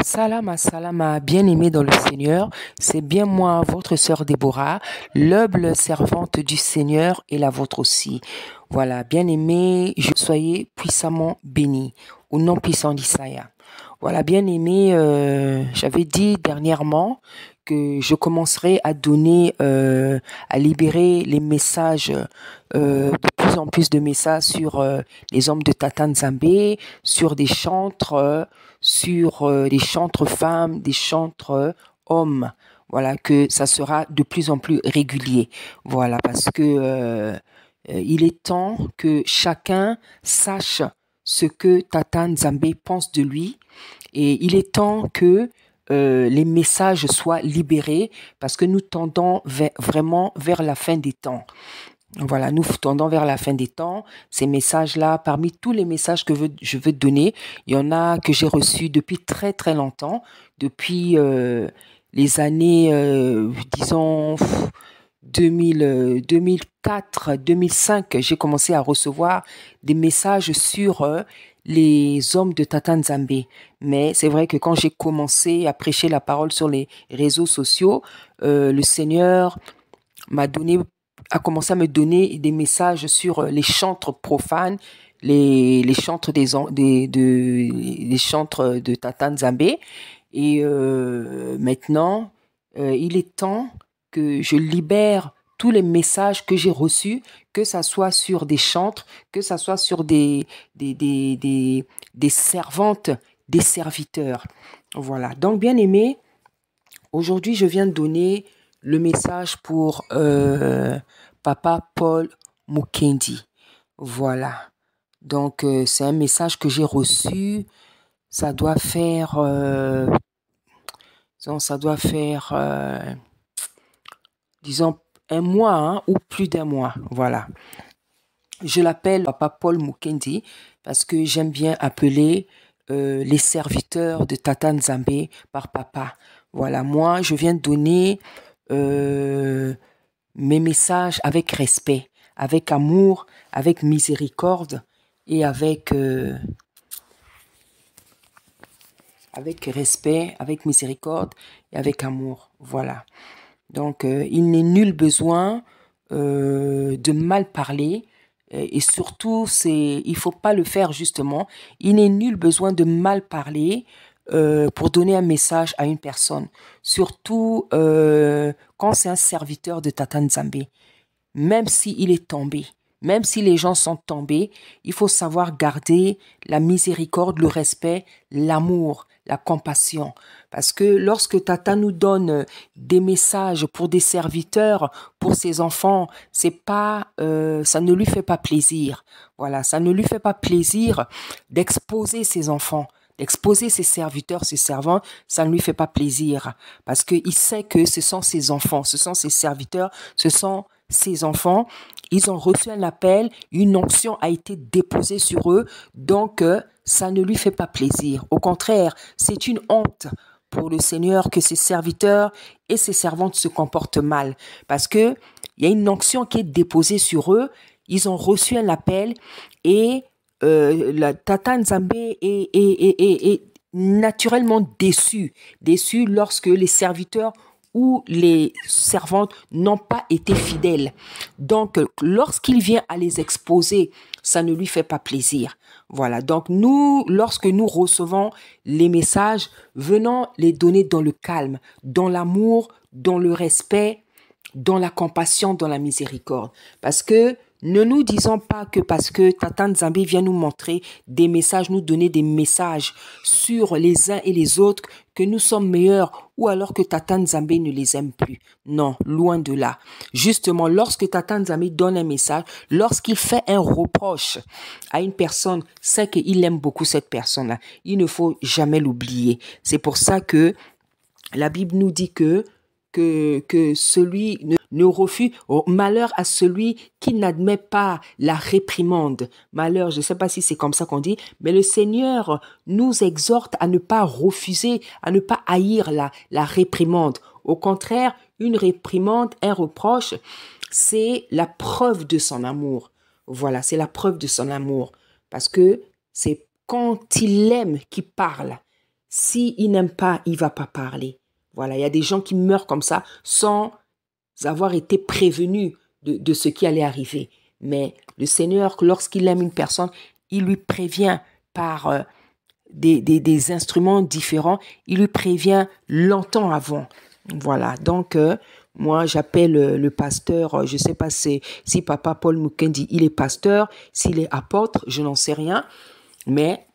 Salama, salama, bien-aimé dans le Seigneur, c'est bien moi, votre sœur Déborah, l'humble servante du Seigneur et la vôtre aussi. Voilà, bien-aimé, soyez puissamment bénis, au nom puissant d'Issaïa. Voilà, bien-aimé, j'avais dit dernièrement que je commencerai à donner, à libérer les messages, de plus en plus de messages sur les hommes de Tata Nzambe, sur des chantres, sur des chantres femmes, des chantres hommes. Voilà, que ça sera de plus en plus régulier. Voilà, parce que il est temps que chacun sache ce que Tata Nzambe pense de lui, et il est temps que les messages soient libérés, parce que nous tendons vraiment vers la fin des temps. Voilà, nous tendons vers la fin des temps. Ces messages-là, parmi tous les messages que je veux donner, il y en a que j'ai reçus depuis très très longtemps, depuis les années, disons, 2004, 2005, j'ai commencé à recevoir des messages sur les hommes de Tata Nzambe. Mais c'est vrai que quand j'ai commencé à prêcher la parole sur les réseaux sociaux, le Seigneur m'a donné a commencé à me donner des messages sur les chantres profanes, les chantres les chantres de Tata Nzambe. Et maintenant, il est temps que je libère tous les messages que j'ai reçus, que ça soit sur des chantres, que ça soit sur des servantes, des serviteurs. Voilà. Donc, bien aimé, aujourd'hui, je viens de donner le message pour Papa Paul Mukendi. Voilà. Donc, c'est un message que j'ai reçu. Ça doit faire, disons, un mois, hein, ou plus d'un mois. Voilà. Je l'appelle Papa Paul Mukendi parce que j'aime bien appeler les serviteurs de Tata Nzambe par papa. Voilà, moi, je viens de donner mes messages avec respect, avec amour, avec miséricorde et avec respect, avec miséricorde et avec amour. Voilà. Donc, il n'est nul besoin de mal parler, et surtout, il faut pas le faire justement. Il n'est nul besoin de mal parler pour donner un message à une personne. Surtout quand c'est un serviteur de Tata Nzambe. Même s'il est tombé, même si les gens sont tombés, il faut savoir garder la miséricorde, le respect, l'amour, la compassion. Parce que lorsque Tata nous donne des messages pour des serviteurs, pour ses enfants, c'est pas, ça ne lui fait pas plaisir. Voilà, ça ne lui fait pas plaisir d'exposer ses enfants, d'exposer ses serviteurs, ses servants, ça ne lui fait pas plaisir. Parce qu'il sait que ce sont ses enfants, ce sont ses serviteurs, ce sont ses enfants. Ils ont reçu un appel, une onction a été déposée sur eux, donc ça ne lui fait pas plaisir. Au contraire, c'est une honte pour le Seigneur que ses serviteurs et ses servantes se comportent mal, parce que il y a une onction qui est déposée sur eux, ils ont reçu un appel, et la Tata Nzambe est naturellement déçu lorsque les serviteurs ou les servantes n'ont pas été fidèles. Donc, lorsqu'il vient à les exposer, ça ne lui fait pas plaisir. Voilà. Donc, lorsque nous recevons les messages, venons les donner dans le calme, dans l'amour, dans le respect, dans la compassion, dans la miséricorde. Parce que ne nous disons pas que parce que Tata Nzambe vient nous montrer des messages, nous donner des messages sur les uns et les autres, que nous sommes meilleurs, ou alors que Tata Nzambe ne les aime plus. Non, loin de là. Justement, lorsque Tata Nzambe donne un message, lorsqu'il fait un reproche à une personne, c'est qu'il aime beaucoup cette personne-là. Il ne faut jamais l'oublier. C'est pour ça que la Bible nous dit que celui ne refuse, malheur à celui qui n'admet pas la réprimande. Malheur, je ne sais pas si c'est comme ça qu'on dit, mais le Seigneur nous exhorte à ne pas refuser, à ne pas haïr la réprimande. Au contraire, une réprimande, un reproche, c'est la preuve de son amour. Voilà, c'est la preuve de son amour. Parce que c'est quand il aime qu'il parle. S'il n'aime pas, il va pas parler. Voilà, il y a des gens qui meurent comme ça sans avoir été prévenus de ce qui allait arriver. Mais le Seigneur, lorsqu'il aime une personne, il lui prévient par des instruments différents, il lui prévient longtemps avant. Voilà, donc moi j'appelle le pasteur, je ne sais pas si Papa Paul Mukendi, il est pasteur, s'il est apôtre, je n'en sais rien, mais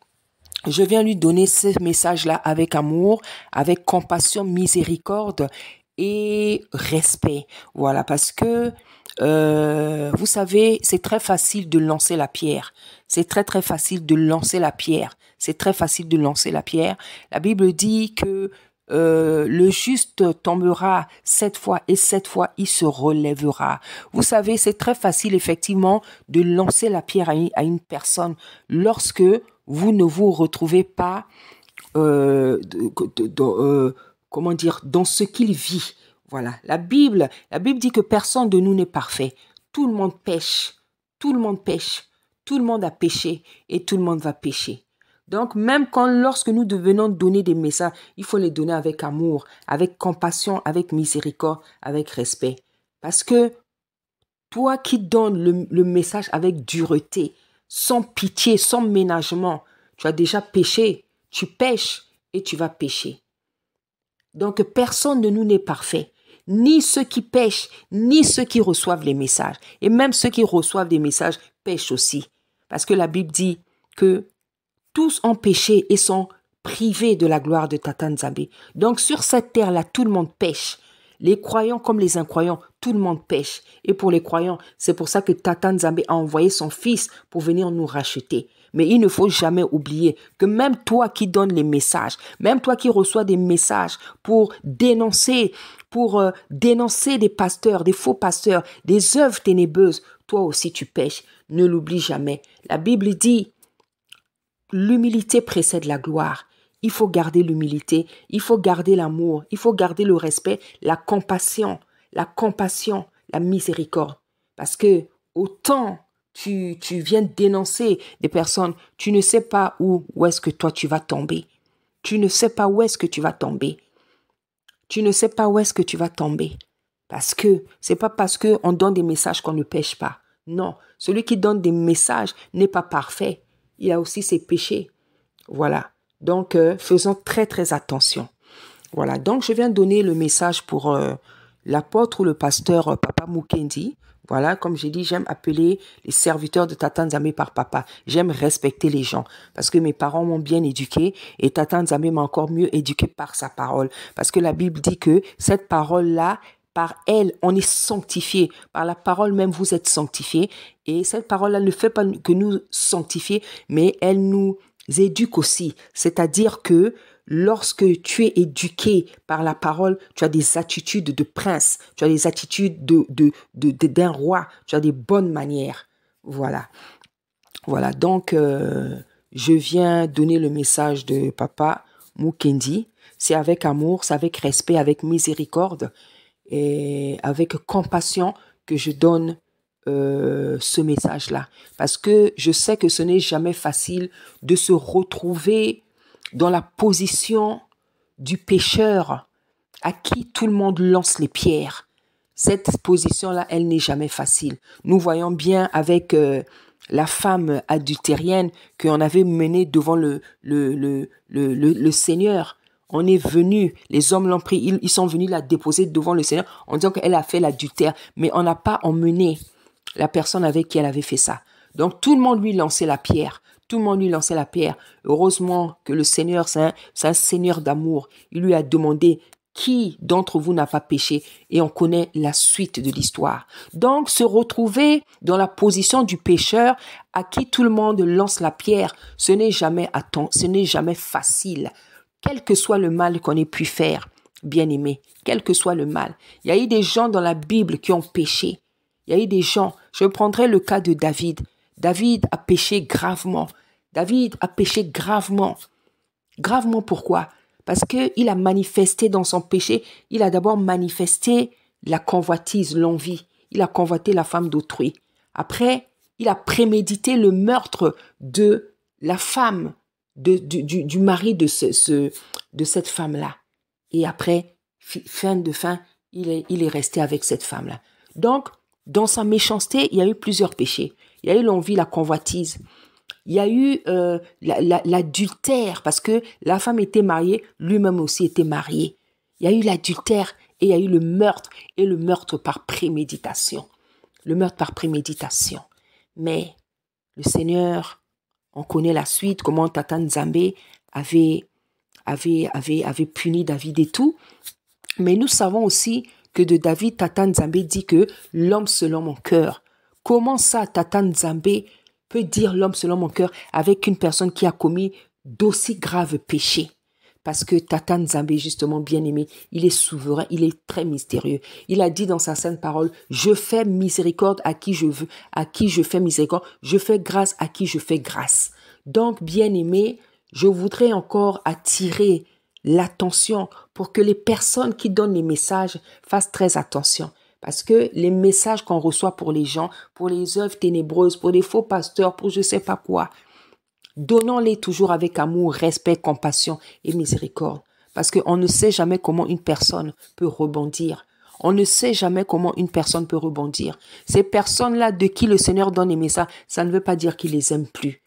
je viens lui donner ce message-là avec amour, avec compassion, miséricorde et respect. Voilà, parce que vous savez, c'est très facile de lancer la pierre. C'est très très facile de lancer la pierre. C'est très facile de lancer la pierre. La Bible dit que le juste tombera 7 fois et 7 fois il se relèvera. Vous savez, c'est très facile effectivement de lancer la pierre à une personne lorsque vous ne vous retrouvez pas comment dire, dans ce qu'il vit. Voilà, la Bible dit que personne de nous n'est parfait. Tout le monde pêche, tout le monde pêche, tout le monde a péché et tout le monde va pécher. Donc, même lorsque nous devenons donner des messages, il faut les donner avec amour, avec compassion, avec miséricorde, avec respect. Parce que toi qui donnes le message avec dureté, sans pitié, sans ménagement, tu as déjà péché, tu pêches et tu vas pécher. Donc, personne de nous n'est parfait. Ni ceux qui pêchent, ni ceux qui reçoivent les messages. Et même ceux qui reçoivent des messages pêchent aussi. Parce que la Bible dit que tous ont péché et sont privés de la gloire de Tata Nzambe. Donc sur cette terre-là, tout le monde pêche. Les croyants comme les incroyants, tout le monde pêche. Et pour les croyants, c'est pour ça que Tata Nzambe a envoyé son fils pour venir nous racheter. Mais il ne faut jamais oublier que même toi qui donnes les messages, même toi qui reçois des messages pour dénoncer des pasteurs, des faux pasteurs, des œuvres ténébreuses, toi aussi tu pêches. Ne l'oublie jamais. La Bible dit, l'humilité précède la gloire. Il faut garder l'humilité, il faut garder l'amour, il faut garder le respect, la compassion, la miséricorde. Parce que autant tu viens dénoncer des personnes, tu ne sais pas où est-ce que toi tu vas tomber. Tu ne sais pas où est-ce que tu vas tomber. Tu ne sais pas où est-ce que tu vas tomber. Parce que c'est pas parce qu'on donne des messages qu'on ne pêche pas. Non, celui qui donne des messages n'est pas parfait. Il a aussi ses péchés. Voilà. Donc, faisons très, très attention. Voilà. Donc, je viens donner le message pour l'apôtre ou le pasteur Papa Mukendi. Voilà. Comme j'ai dit, j'aime appeler les serviteurs de Tata Nzambe par papa. J'aime respecter les gens. Parce que mes parents m'ont bien éduqué et Tata Nzambe m'a encore mieux éduqué par sa parole. Parce que la Bible dit que cette parole-là, par elle, on est sanctifié. Par la parole même, vous êtes sanctifiés. Et cette parole-là ne fait pas que nous sanctifier, mais elle nous éduque aussi. C'est-à-dire que lorsque tu es éduqué par la parole, tu as des attitudes de prince, tu as des attitudes d'un roi, tu as des bonnes manières. Voilà. Voilà, donc je viens donner le message de Papa Mukendi. C'est avec amour, c'est avec respect, avec miséricorde et avec compassion que je donne ce message-là. Parce que je sais que ce n'est jamais facile de se retrouver dans la position du pécheur à qui tout le monde lance les pierres. Cette position-là, elle n'est jamais facile. Nous voyons bien avec la femme adultérienne qu'on avait menée devant le Seigneur. On est venu, les hommes l'ont pris, ils sont venus la déposer devant le Seigneur en disant qu'elle a fait l'adultère, mais on n'a pas emmené la personne avec qui elle avait fait ça. Donc tout le monde lui lançait la pierre. Tout le monde lui lançait la pierre. Heureusement que le Seigneur, c'est un Seigneur d'amour. Il lui a demandé qui d'entre vous n'a pas péché, et on connaît la suite de l'histoire. Donc se retrouver dans la position du pécheur à qui tout le monde lance la pierre, ce n'est jamais facile. Quel que soit le mal qu'on ait pu faire, bien-aimé, quel que soit le mal. Il y a eu des gens dans la Bible qui ont péché. Il y a eu des gens, je prendrai le cas de David. David a péché gravement. David a péché gravement. Gravement pourquoi? Parce qu'il a manifesté dans son péché, il a d'abord manifesté la convoitise, l'envie. Il a convoité la femme d'autrui. Après, il a prémédité le meurtre de la femme du mari de de cette femme-là. Et après, fin de fin, il est resté avec cette femme-là. Donc, dans sa méchanceté, il y a eu plusieurs péchés. Il y a eu l'envie, la convoitise. Il y a eu l'adultère, parce que la femme était mariée, lui-même aussi était marié. Il y a eu l'adultère et il y a eu le meurtre, et le meurtre par préméditation. Le meurtre par préméditation. Mais le Seigneur, on connaît la suite, comment Tata Nzambe avait puni David et tout. Mais nous savons aussi que de David, Tata Nzambe dit que l'homme selon mon cœur. Comment ça, Tata Nzambe peut dire l'homme selon mon cœur avec une personne qui a commis d'aussi graves péchés? Parce que Tata Nzambe, justement, bien-aimé, il est souverain, il est très mystérieux. Il a dit dans sa sainte parole, je fais miséricorde à qui je veux, à qui je fais miséricorde, je fais grâce à qui je fais grâce. Donc, bien-aimé, je voudrais encore attirer l'attention pour que les personnes qui donnent les messages fassent très attention. Parce que les messages qu'on reçoit pour les gens, pour les œuvres ténébreuses, pour les faux pasteurs, pour je sais pas quoi, donnons-les toujours avec amour, respect, compassion et miséricorde. Parce qu'on ne sait jamais comment une personne peut rebondir. On ne sait jamais comment une personne peut rebondir. Ces personnes-là de qui le Seigneur donne les messages, ça ne veut pas dire qu'il les aime plus.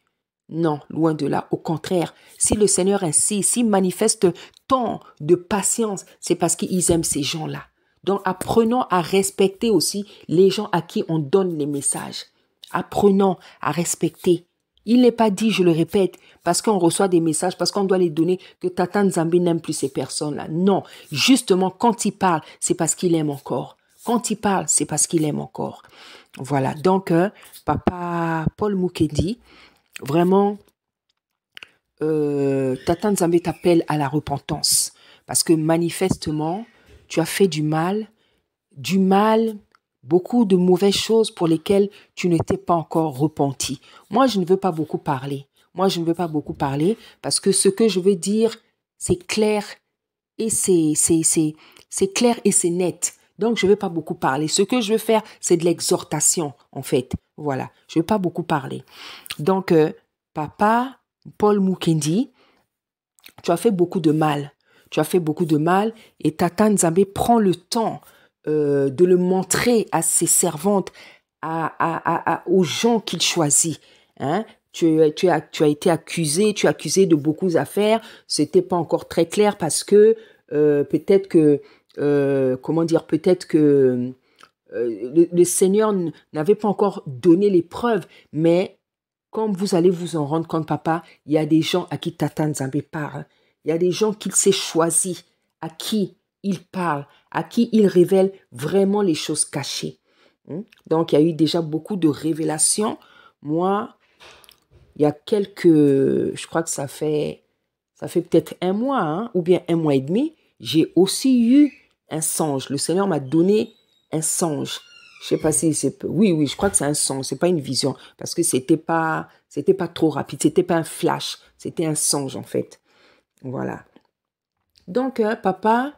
Non, loin de là. Au contraire, si le Seigneur insiste, s'il manifeste tant de patience, c'est parce qu'il aime ces gens-là. Donc, apprenons à respecter aussi les gens à qui on donne les messages. Apprenons à respecter. Il n'est pas dit, je le répète, parce qu'on reçoit des messages, parce qu'on doit les donner, que Tata Nzambe n'aime plus ces personnes-là. Non, justement, quand il parle, c'est parce qu'il aime encore. Quand il parle, c'est parce qu'il aime encore. Voilà, donc, Papa Paul Mukendi, vraiment, Tata Nzambe t'appelle à la repentance. Parce que manifestement, tu as fait du mal, beaucoup de mauvaises choses pour lesquelles tu ne t'es pas encore repenti. Moi, je ne veux pas beaucoup parler. Parce que ce que je veux dire, c'est clair et c'est clair et c'est net. Donc, je ne veux pas beaucoup parler. Ce que je veux faire, c'est de l'exhortation, en fait. Voilà, je ne veux pas beaucoup parler. Donc, Papa Paul Mukendi, tu as fait beaucoup de mal. Et Tata Nzambe prend le temps de le montrer à ses servantes, aux gens qu'il choisit. Hein? Tu as été accusé, de beaucoup d'affaires. C'était pas encore très clair parce que peut-être que le Seigneur n'avait pas encore donné les preuves, mais comme vous allez vous en rendre compte, papa, il y a des gens à qui Tata Nzambe parle. Il y a des gens qu'il s'est choisis, à qui il parle, à qui il révèle vraiment les choses cachées. Donc, il y a eu déjà beaucoup de révélations. Moi, il y a je crois que ça fait peut-être un mois, ou bien un mois et demi, j'ai aussi eu un songe. Le Seigneur m'a donné un songe. Je sais pas si c'est... Oui, je crois que c'est un songe, c'est pas une vision. Parce que c'était pas trop rapide, c'était pas un flash, c'était un songe en fait. Voilà. Donc, papa,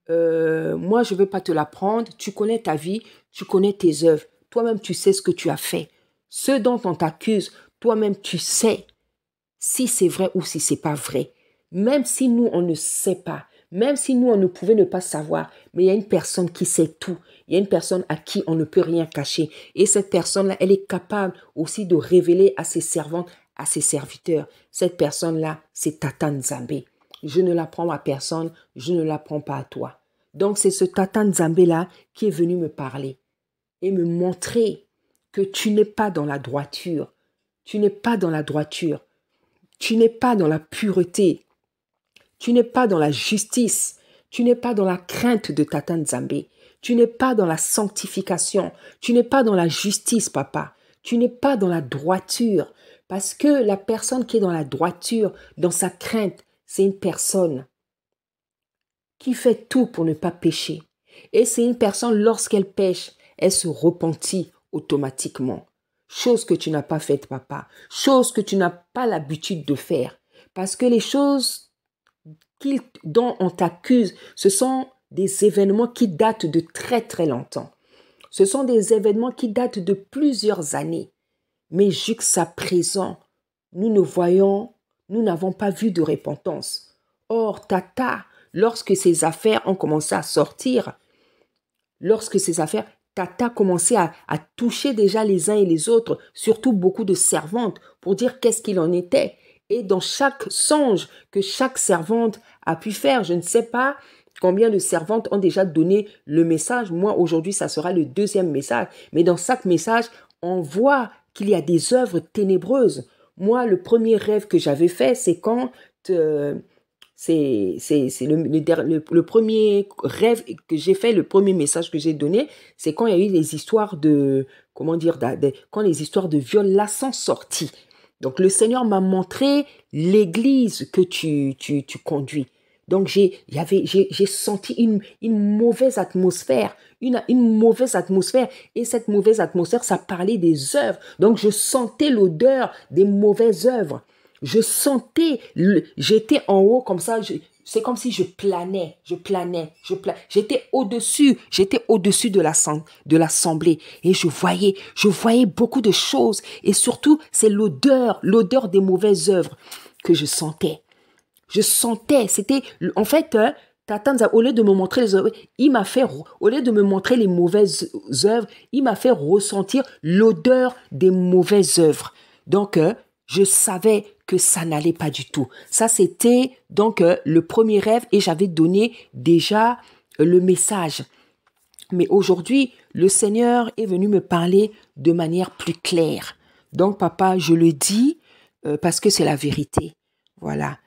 moi, je ne veux pas te l'apprendre. Tu connais ta vie, tu connais tes œuvres. Toi-même, tu sais ce que tu as fait. Ce dont on t'accuse, toi-même, tu sais si c'est vrai ou si c'est pas vrai. Même si nous, on ne sait pas, même si nous, on ne pouvait ne pas savoir, mais il y a une personne qui sait tout. Il y a une personne à qui on ne peut rien cacher. Et cette personne-là, elle est capable aussi de révéler à ses servantes, à ses serviteurs. Cette personne-là, c'est Tata Nzambe. Je ne l'apprends à personne, je ne l'apprends pas à toi. Donc, c'est ce Tata Nzambe-là qui est venu me parler et me montrer que tu n'es pas dans la droiture. Tu n'es pas dans la droiture. Tu n'es pas dans la pureté. Tu n'es pas dans la justice. Tu n'es pas dans la crainte de Tata Nzambe. Tu n'es pas dans la sanctification. Tu n'es pas dans la justice, papa. Tu n'es pas dans la droiture. Parce que la personne qui est dans la droiture, dans sa crainte, c'est une personne qui fait tout pour ne pas pécher. Et c'est une personne, lorsqu'elle pêche, elle se repentit automatiquement. Chose que tu n'as pas faite, papa. Chose que tu n'as pas l'habitude de faire. Parce que les choses dont on t'accuse, ce sont des événements qui datent de très très longtemps. Ce sont des événements qui datent de plusieurs années. Mais jusqu'à présent, nous ne voyons nous n'avons pas vu de repentance. Or, Tata, lorsque ses affaires ont commencé à sortir, Tata commençait à toucher déjà les uns et les autres, surtout beaucoup de servantes, pour dire qu'est-ce qu'il en était. Et dans chaque songe que chaque servante a pu faire, je ne sais pas combien de servantes ont déjà donné le message. Moi, aujourd'hui, ça sera le deuxième message. Mais dans chaque message, on voit qu'il y a des œuvres ténébreuses. Moi, le premier rêve que j'avais fait, c'est quand... c'est le premier rêve que j'ai fait, le premier message que j'ai donné, c'est quand il y a eu les histoires de... Comment dire, quand les histoires de viol là sont sorties. Donc, le Seigneur m'a montré l'église que tu conduis. Donc, j'ai senti une mauvaise atmosphère, une mauvaise atmosphère. Et cette mauvaise atmosphère, ça parlait des œuvres. Donc, je sentais l'odeur des mauvaises œuvres. Je sentais, j'étais en haut comme ça, c'est comme si je planais. J'étais au-dessus de l'assemblée et je voyais beaucoup de choses et surtout c'est l'odeur des mauvaises œuvres que je sentais. C'était, en fait, Tata, au lieu de me montrer les œuvres, au lieu de me montrer les mauvaises œuvres, il m'a fait ressentir l'odeur des mauvaises œuvres. Donc, je savais que ça n'allait pas du tout. Ça, c'était donc le premier rêve et j'avais donné déjà le message. Mais aujourd'hui, le Seigneur est venu me parler de manière plus claire. Donc, papa, je le dis parce que c'est la vérité. Voilà.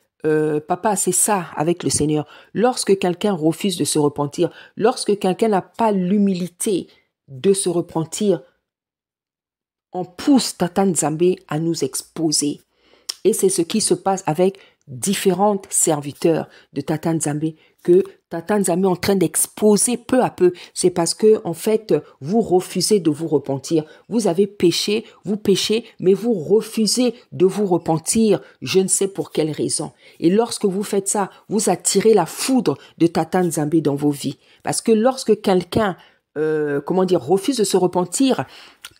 Papa, c'est ça avec le Seigneur. Lorsque quelqu'un refuse de se repentir, lorsque quelqu'un n'a pas l'humilité de se repentir, on pousse Tata Nzambe à nous exposer. Et c'est ce qui se passe avec différents serviteurs de Tata Nzambe, que Tata Nzambe est en train d'exposer peu à peu. C'est parce que, en fait, vous refusez de vous repentir. Vous avez péché, vous péchez, mais vous refusez de vous repentir. Je ne sais pour quelle raison. Et lorsque vous faites ça, vous attirez la foudre de Tata Nzambe dans vos vies. Parce que lorsque quelqu'un, refuse de se repentir,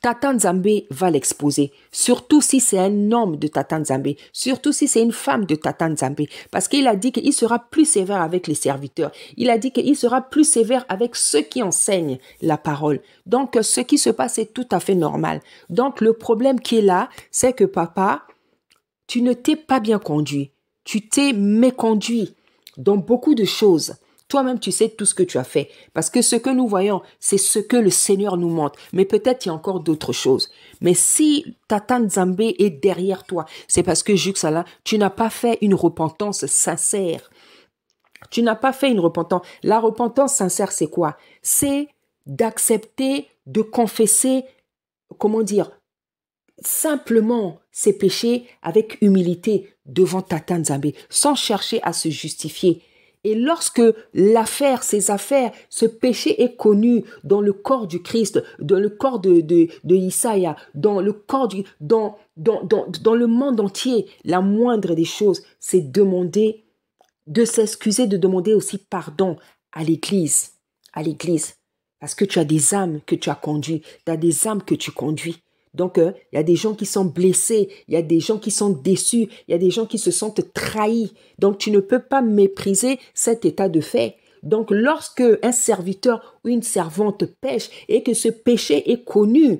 Tata Nzambe va l'exposer, surtout si c'est un homme de Tata Nzambe, surtout si c'est une femme de Tata Nzambe, parce qu'il a dit qu'il sera plus sévère avec les serviteurs, il a dit qu'il sera plus sévère avec ceux qui enseignent la parole. Donc, ce qui se passe est tout à fait normal. Donc, le problème qui est là, c'est que papa, tu ne t'es pas bien conduit, tu t'es méconduit dans beaucoup de choses. Toi-même, tu sais tout ce que tu as fait. Parce que ce que nous voyons, c'est ce que le Seigneur nous montre. Mais peut-être il y a encore d'autres choses. Mais si Tata Nzambe est derrière toi, c'est parce que Juxala, tu n'as pas fait une repentance sincère. Tu n'as pas fait une repentance. La repentance sincère, c'est quoi? C'est d'accepter, de confesser, simplement ses péchés avec humilité devant Tata Nzambe, sans chercher à se justifier. Et lorsque ces affaires, ce péché est connu dans le corps du Christ, dans le corps de Isaïe, dans le corps dans le monde entier, la moindre des choses, c'est de s'excuser, de demander aussi pardon à l'Église. Parce que tu as des âmes que tu as conduites, tu as des âmes que tu conduis. Donc, il y a des gens qui sont blessés, il y a des gens qui sont déçus, il y a des gens qui se sentent trahis. Donc, tu ne peux pas mépriser cet état de fait. Donc, lorsque un serviteur ou une servante pêche et que ce péché est connu,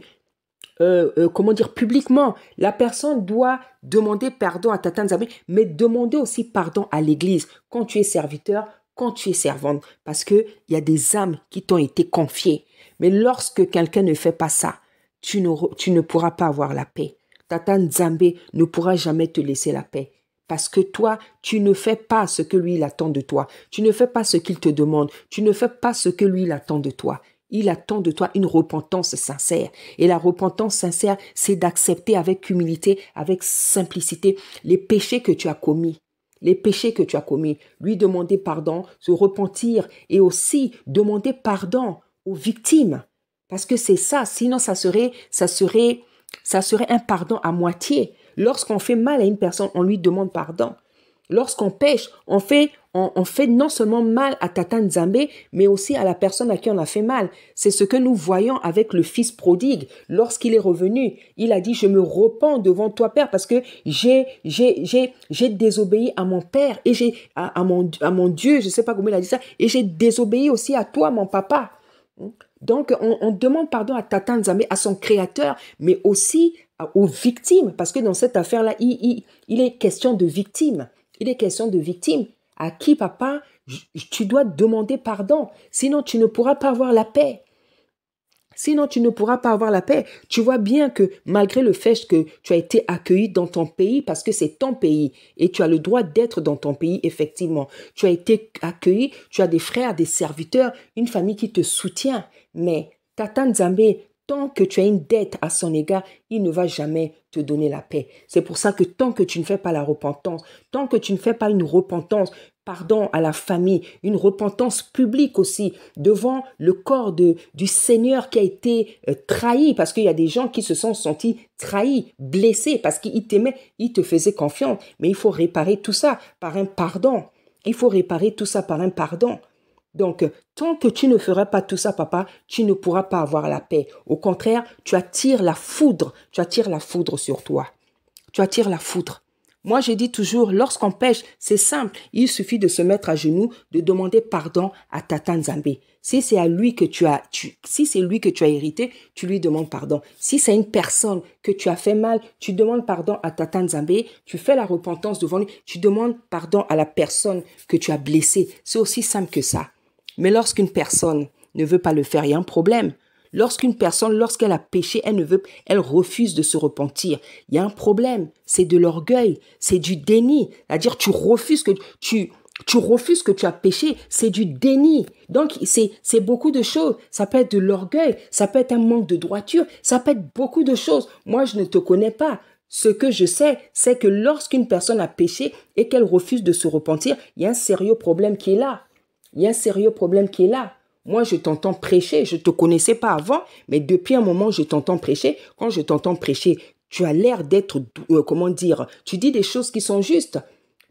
publiquement, la personne doit demander pardon à Tata Nzambe, mais demander aussi pardon à l'Église quand tu es serviteur, quand tu es servante, parce qu'il y a des âmes qui t'ont été confiées. Mais lorsque quelqu'un ne fait pas ça, tu ne pourras pas avoir la paix. Tata Nzambe ne pourra jamais te laisser la paix. Parce que toi, tu ne fais pas ce que lui, il attend de toi. Tu ne fais pas ce qu'il te demande. Tu ne fais pas ce que lui, il attend de toi. Il attend de toi une repentance sincère. Et la repentance sincère, c'est d'accepter avec humilité, avec simplicité, les péchés que tu as commis. Lui demander pardon, se repentir et aussi demander pardon aux victimes. Parce que c'est ça, sinon ça serait un pardon à moitié. Lorsqu'on fait mal à une personne, on lui demande pardon. Lorsqu'on pêche, on fait non seulement mal à Tata Nzambe, mais aussi à la personne à qui on a fait mal. C'est ce que nous voyons avec le fils prodigue. Lorsqu'il est revenu, il a dit, je me repens devant toi, Père, parce que j'ai désobéi à mon Père et à mon Dieu, je ne sais pas comment il a dit ça, et j'ai désobéi aussi à toi, mon papa. Donc, on demande pardon à Tata Nzambe, à son créateur, mais aussi aux victimes, parce que dans cette affaire-là, il est question de victimes. Il est question de victimes à qui, papa, tu dois demander pardon. Sinon, tu ne pourras pas avoir la paix. Sinon, tu ne pourras pas avoir la paix. Tu vois bien que malgré le fait que tu as été accueilli dans ton pays, parce que c'est ton pays, et tu as le droit d'être dans ton pays, effectivement. Tu as été accueilli, tu as des frères, des serviteurs, une famille qui te soutient. Mais Tata Nzambe, tant que tu as une dette à son égard, il ne va jamais te donner la paix. C'est pour ça que tant que tu ne fais pas la repentance, tant que tu ne fais pas une repentance, pardon à la famille, une repentance publique aussi, devant le corps du Seigneur qui a été trahi, parce qu'il y a des gens qui se sont sentis trahis, blessés, parce qu'ils t'aimaient, ils te faisaient confiance. Mais il faut réparer tout ça par un pardon. Il faut réparer tout ça par un pardon. Donc, tant que tu ne feras pas tout ça, papa, tu ne pourras pas avoir la paix. Au contraire, tu attires la foudre sur toi. Tu attires la foudre. Moi, je dis toujours, lorsqu'on pêche, c'est simple. Il suffit de se mettre à genoux, de demander pardon à Tata Nzambe. Si c'est à lui que si c'est lui que tu as hérité, tu lui demandes pardon. Si c'est une personne que tu as fait mal, tu demandes pardon à Tata Nzambe, tu fais la repentance devant lui, tu demandes pardon à la personne que tu as blessée. C'est aussi simple que ça. Mais lorsqu'une personne ne veut pas le faire, il y a un problème. Lorsqu'une personne, lorsqu'elle a péché, elle refuse de se repentir. Il y a un problème. C'est de l'orgueil. C'est du déni. C'est-à-dire, tu refuses que tu as péché. C'est du déni. Donc, c'est beaucoup de choses. Ça peut être de l'orgueil. Ça peut être un manque de droiture. Ça peut être beaucoup de choses. Moi, je ne te connais pas. Ce que je sais, c'est que lorsqu'une personne a péché et qu'elle refuse de se repentir, il y a un sérieux problème qui est là. Il y a un sérieux problème qui est là. Moi, je t'entends prêcher. Je ne te connaissais pas avant, mais depuis un moment, je t'entends prêcher. Quand je t'entends prêcher, tu as l'air d'être, tu dis des choses qui sont justes.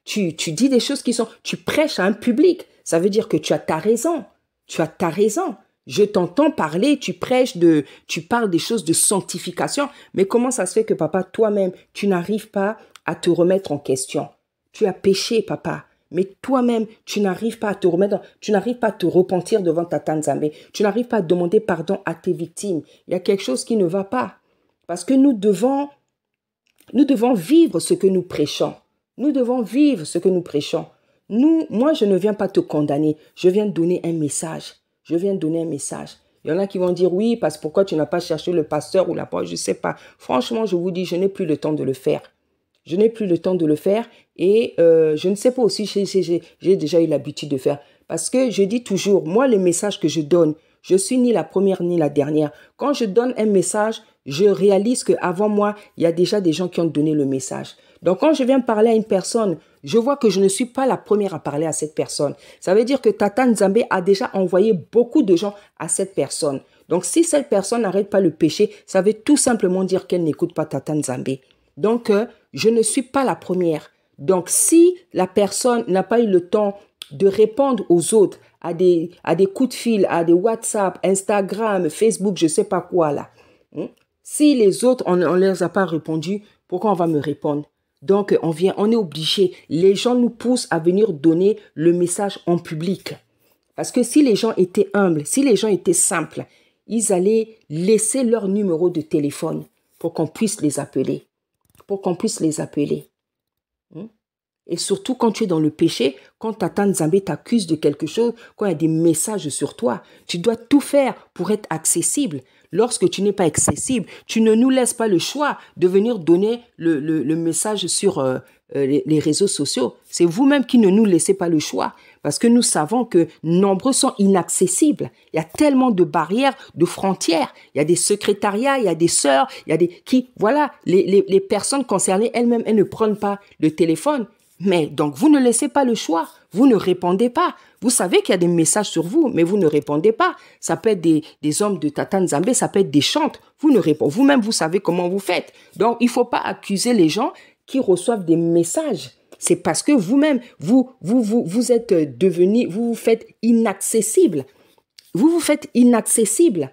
Tu dis des choses tu prêches à un public. Ça veut dire que tu as ta raison. Tu as ta raison. Je t'entends parler, tu parles des choses de sanctification. Mais comment ça se fait que, papa, toi-même, tu n'arrives pas à te remettre en question? Tu as péché, papa. Mais toi-même, tu n'arrives pas à te remettre, tu n'arrives pas à te repentir devant Tata Nzambe. Tu n'arrives pas à demander pardon à tes victimes. Il y a quelque chose qui ne va pas. Parce que nous devons vivre ce que nous prêchons. Nous devons vivre ce que nous prêchons. Moi, je ne viens pas te condamner. Je viens donner un message. Je viens donner un message. Il y en a qui vont dire, oui, parce que pourquoi tu n'as pas cherché le pasteur ou la parole, je ne sais pas. Franchement, je vous dis, je n'ai plus le temps de le faire. Je n'ai plus le temps de le faire et je ne sais pas aussi si j'ai déjà eu l'habitude de faire. Parce que je dis toujours, moi, les messages que je donne, je suis ni la première ni la dernière. Quand je donne un message, je réalise qu'avant moi, il y a déjà des gens qui ont donné le message. Donc, quand je viens parler à une personne, je vois que je ne suis pas la première à parler à cette personne. Ça veut dire que Tata Nzambe a déjà envoyé beaucoup de gens à cette personne. Donc, si cette personne n'arrête pas le péché, ça veut tout simplement dire qu'elle n'écoute pas Tata Nzambe. Donc, je ne suis pas la première. Donc, si la personne n'a pas eu le temps de répondre aux autres, à des coups de fil, à des WhatsApp, Instagram, Facebook, je ne sais pas quoi là. Si les autres, on ne leur a pas répondu, pourquoi on va me répondre? Donc, on est obligé. Les gens nous poussent à venir donner le message en public. Parce que si les gens étaient humbles, si les gens étaient simples, ils allaient laisser leur numéro de téléphone pour qu'on puisse les appeler. Et surtout quand tu es dans le péché, quand Tata Nzambe t'accuse de quelque chose, quand il y a des messages sur toi, tu dois tout faire pour être accessible. Lorsque tu n'es pas accessible, tu ne nous laisses pas le choix de venir donner le message sur les réseaux sociaux. C'est vous-même qui ne nous laissez pas le choix. Parce que nous savons que nombreux sont inaccessibles. Il y a tellement de barrières, de frontières. Il y a des secrétariats, il y a des sœurs, il y a les personnes concernées elles-mêmes, elles ne prennent pas le téléphone. Mais donc, vous ne laissez pas le choix. Vous ne répondez pas. Vous savez qu'il y a des messages sur vous, mais vous ne répondez pas. Ça peut être des hommes de Tata Nzambe, ça peut être des chantes. Vous ne répondez. Vous-même, vous savez comment vous faites. Donc, il ne faut pas accuser les gens qui reçoivent des messages. C'est parce que vous-même, vous êtes devenu, vous vous faites inaccessible. Vous vous faites inaccessible.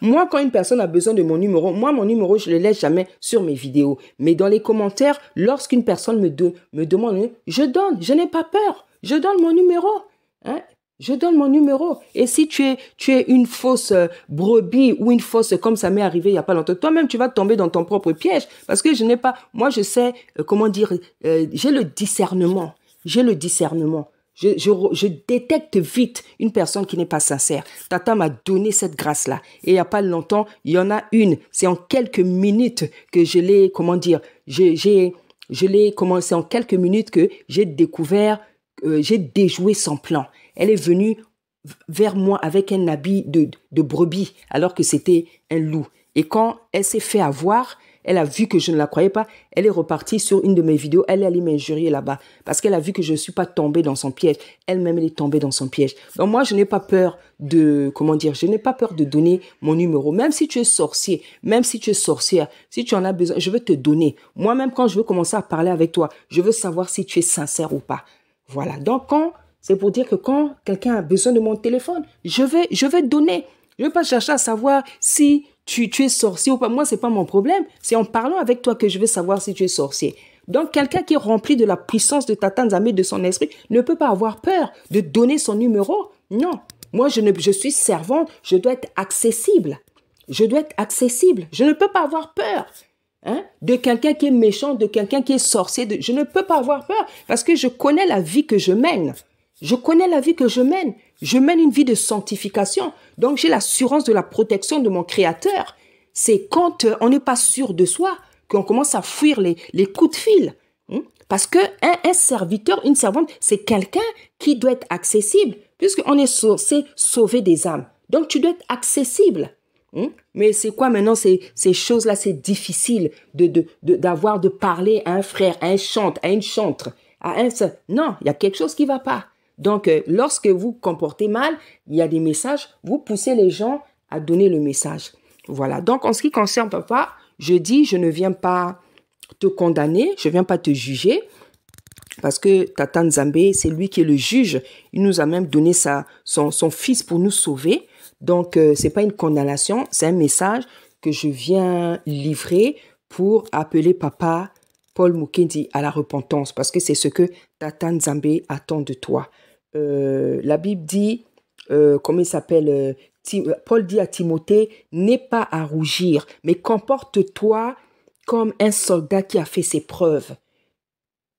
Moi, quand une personne a besoin de mon numéro, mon numéro, je ne le laisse jamais sur mes vidéos. Mais dans les commentaires, lorsqu'une personne me demande, je donne, je n'ai pas peur. Je donne mon numéro. Hein? Je donne mon numéro. Et si tu es une fausse brebis ou une fausse, comme ça m'est arrivé il n'y a pas longtemps, toi-même, tu vas tomber dans ton propre piège. Parce que je n'ai pas, moi, je sais, j'ai le discernement. J'ai le discernement. Je détecte vite une personne qui n'est pas sincère. Tata m'a donné cette grâce-là. Et il n'y a pas longtemps, il y en a une. C'est en quelques minutes que je l'ai, c'est en quelques minutes que j'ai découvert, j'ai déjoué son plan. Elle est venue vers moi avec un habit de brebis, alors que c'était un loup. Et quand elle s'est fait avoir, elle a vu que je ne la croyais pas. Elle est repartie sur une de mes vidéos. Elle est allée m'injurier là-bas parce qu'elle a vu que je ne suis pas tombée dans son piège. Elle-même, elle est tombée dans son piège. Donc moi, je n'ai pas peur je n'ai pas peur de donner mon numéro. Même si tu es sorcier, même si tu es sorcière, si tu en as besoin, je veux te donner. Moi-même, quand je veux commencer à parler avec toi, je veux savoir si tu es sincère ou pas. Voilà. Donc c'est pour dire que quand quelqu'un a besoin de mon téléphone, je vais donner. Je ne vais pas chercher à savoir si tu es sorcier ou pas. Moi, ce n'est pas mon problème. C'est en parlant avec toi que je vais savoir si tu es sorcier. Donc, quelqu'un qui est rempli de la puissance de Tata Nzambe, de son esprit, ne peut pas avoir peur de donner son numéro. Non. Moi, je suis servante. Je dois être accessible. Je dois être accessible. Je ne peux pas avoir peur. De quelqu'un qui est méchant, de quelqu'un qui est sorcier. Je ne peux pas avoir peur parce que je connais la vie que je mène. Je connais la vie que je mène. Je mène une vie de sanctification. Donc, j'ai l'assurance de la protection de mon Créateur. C'est quand on n'est pas sûr de soi qu'on commence à fuir les coups de fil. Parce que un serviteur, une servante, c'est quelqu'un qui doit être accessible puisqu'on est censé sauver des âmes. Donc, tu dois être accessible. Mais c'est quoi maintenant ces choses-là? C'est difficile de parler à un frère, à un chantre, à une chantre. Non, il y a quelque chose qui ne va pas. Donc, lorsque vous comportez mal, il y a des messages, vous poussez les gens à donner le message. Voilà. Donc, en ce qui concerne papa, je dis, je ne viens pas te condamner, je ne viens pas te juger, parce que Tata Nzambe, c'est lui qui est le juge. Il nous a même donné son fils pour nous sauver. Donc, ce n'est pas une condamnation, c'est un message que je viens livrer pour appeler papa Paul Mukendi à la repentance, parce que c'est ce que Tata Nzambe attend de toi. La Bible dit, comment il s'appelle, Paul dit à Timothée, n'aie pas à rougir, mais comporte-toi comme un soldat qui a fait ses preuves.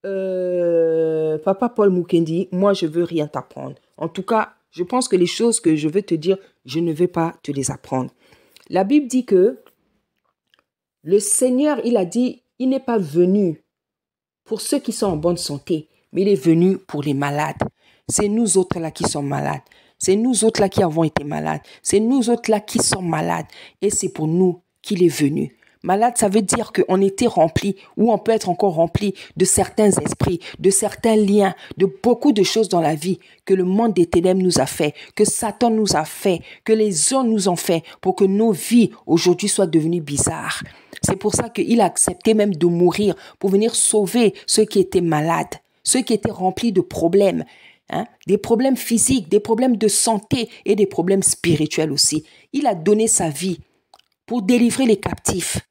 Papa Paul Mukendi, moi je veux rien t'apprendre. En tout cas, je pense que les choses que je veux te dire, je ne vais pas te les apprendre. La Bible dit que le Seigneur, il a dit, il n'est pas venu pour ceux qui sont en bonne santé, mais il est venu pour les malades. C'est nous autres là qui sommes malades. C'est nous autres là qui avons été malades. C'est nous autres là qui sommes malades. Et c'est pour nous qu'il est venu. Malade, ça veut dire qu'on était rempli, ou on peut être encore rempli de certains esprits, de certains liens, de beaucoup de choses dans la vie que le monde des ténèbres nous a fait, que Satan nous a fait, que les hommes nous ont fait pour que nos vies aujourd'hui soient devenues bizarres. C'est pour ça qu'il a accepté même de mourir pour venir sauver ceux qui étaient malades, ceux qui étaient remplis de problèmes. Des problèmes physiques, des problèmes de santé et des problèmes spirituels aussi. Il a donné sa vie pour délivrer les captifs,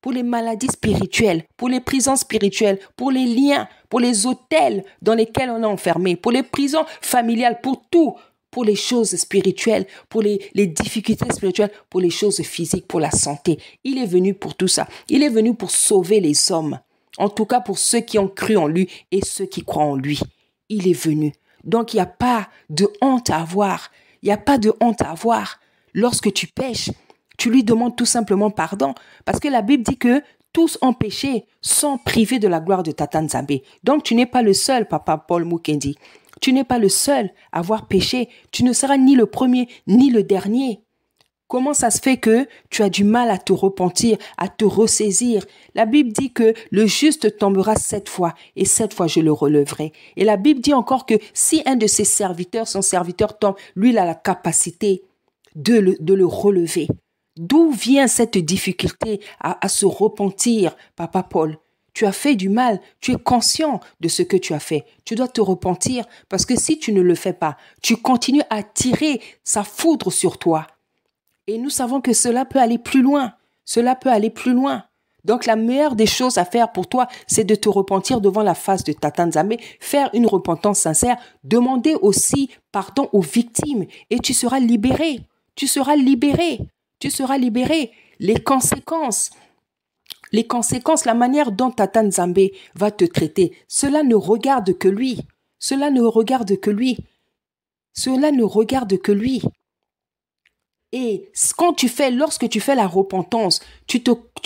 pour les maladies spirituelles, pour les prisons spirituelles, pour les liens, pour les hôtels dans lesquels on est enfermé, pour les prisons familiales, pour tout, pour les choses spirituelles, pour les difficultés spirituelles, pour les choses physiques, pour la santé. Il est venu pour tout ça. Il est venu pour sauver les hommes, en tout cas pour ceux qui ont cru en lui et ceux qui croient en lui. Il est venu. Donc, il n'y a pas de honte à avoir. Il n'y a pas de honte à avoir. Lorsque tu pèches, tu lui demandes tout simplement pardon. Parce que la Bible dit que tous ont péché, sont privés de la gloire de Tata Nzambe. Donc, tu n'es pas le seul, papa Paul Mukendi. Tu n'es pas le seul à avoir péché. Tu ne seras ni le premier, ni le dernier. Comment ça se fait que tu as du mal à te repentir, à te ressaisir? La Bible dit que le juste tombera 7 fois et 7 fois je le relèverai. Et la Bible dit encore que si un de ses serviteurs, son serviteur tombe, lui il a la capacité de le relever. D'où vient cette difficulté à se repentir, papa Paul? tu as fait du mal, tu es conscient de ce que tu as fait. Tu dois te repentir parce que si tu ne le fais pas, tu continues à tirer sa foudre sur toi. Et nous savons que cela peut aller plus loin. Cela peut aller plus loin. Donc, la meilleure des choses à faire pour toi, c'est de te repentir devant la face de Tata Nzambe, faire une repentance sincère, demander aussi pardon aux victimes et tu seras libéré. Tu seras libéré. Tu seras libéré. Les conséquences, la manière dont Tata Nzambe va te traiter, cela ne regarde que lui. Cela ne regarde que lui. Cela ne regarde que lui. Et lorsque tu fais la repentance, tu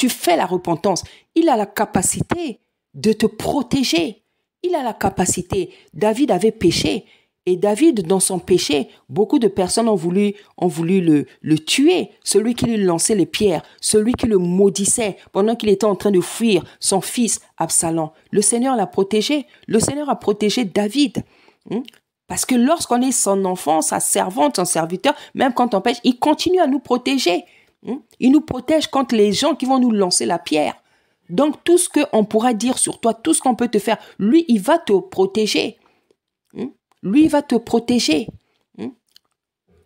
fais la repentance, il a la capacité de te protéger. Il a la capacité. David avait péché. Et David, dans son péché, beaucoup de personnes ont voulu le tuer. Celui qui lui lançait les pierres, celui qui le maudissait pendant qu'il était en train de fuir son fils Absalom. Le Seigneur l'a protégé. Le Seigneur a protégé David. Parce que lorsqu'on est son enfant, sa servante, son serviteur, même quand on pêche, il continue à nous protéger. Il nous protège contre les gens qui vont nous lancer la pierre. Donc, tout ce qu'on pourra dire sur toi, tout ce qu'on peut te faire, lui, il va te protéger. Lui, il va te protéger.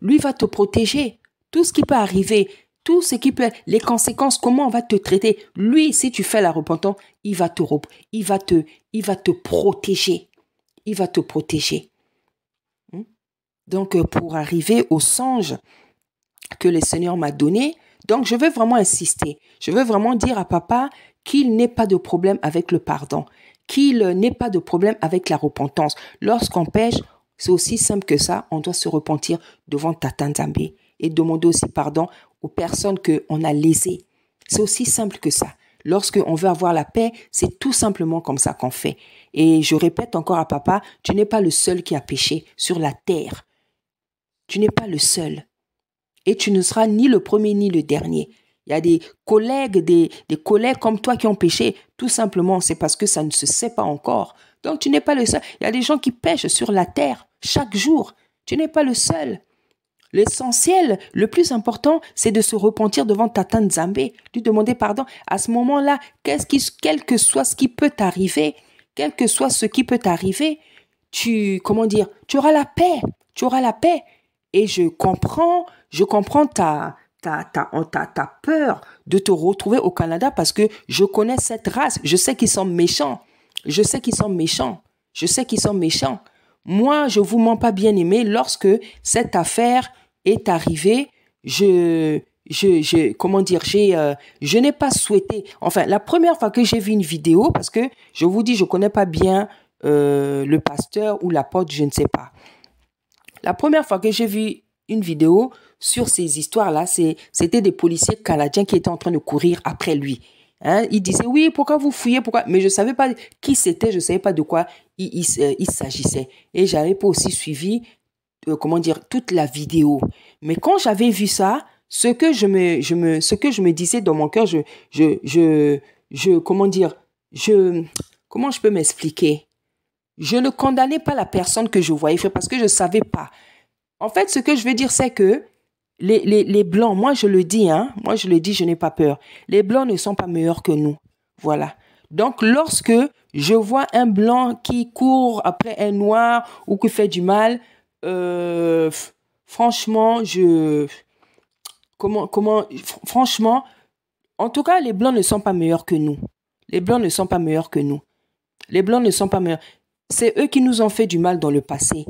Lui, il va te protéger. Tout ce qui peut arriver, tout ce qui peut, les conséquences, comment on va te traiter. Lui, si tu fais la repentance, il va te protéger. Il va te protéger. Donc, pour arriver au songe que le Seigneur m'a donné, donc je veux vraiment insister. Je veux vraiment dire à papa qu'il n'ait pas de problème avec le pardon, qu'il n'ait pas de problème avec la repentance. Lorsqu'on pêche, c'est aussi simple que ça. On doit se repentir devant Tata Nzambe et demander aussi pardon aux personnes qu'on a lésées. C'est aussi simple que ça. Lorsqu'on veut avoir la paix, c'est tout simplement comme ça qu'on fait. Et je répète encore à papa, tu n'es pas le seul qui a péché sur la terre. Tu n'es pas le seul. Et tu ne seras ni le premier ni le dernier. Il y a des collègues, des collègues comme toi qui ont péché. Tout simplement, c'est parce que ça ne se sait pas encore. Donc, tu n'es pas le seul. Il y a des gens qui pêchent sur la terre chaque jour. Tu n'es pas le seul. L'essentiel, le plus important, c'est de se repentir devant Tata Nzambe, lui demander pardon. À ce moment-là, quel que soit ce qui peut t'arriver, tu auras la paix. Tu auras la paix. Et je comprends ta peur de te retrouver au Canada parce que je connais cette race. Je sais qu'ils sont méchants. Moi, je vous mens pas, bien aimé. Lorsque cette affaire est arrivée, je n'ai pas souhaité. Enfin, la première fois que j'ai vu une vidéo, parce que je vous dis, je connais pas bien le pasteur ou l'apôtre, je ne sais pas. La première fois que j'ai vu une vidéo sur ces histoires-là, c'était des policiers canadiens qui étaient en train de courir après lui. Ils disaient, oui, pourquoi vous fouillez, pourquoi? Mais je ne savais pas qui c'était, je ne savais pas de quoi il s'agissait. Et je n'avais pas aussi suivi, toute la vidéo. Mais quand j'avais vu ça, ce que je me disais dans mon cœur, comment je peux m'expliquer? Je ne condamnais pas la personne que je voyais faire parce que je ne savais pas. En fait, ce que je veux dire, c'est que les Blancs, moi je le dis, je n'ai pas peur. Les Blancs ne sont pas meilleurs que nous. Voilà. Donc, lorsque je vois un Blanc qui court après un Noir ou qui fait du mal, franchement, franchement, en tout cas, les Blancs ne sont pas meilleurs que nous. Les Blancs ne sont pas meilleurs. C'est eux qui nous ont fait du mal dans le passé.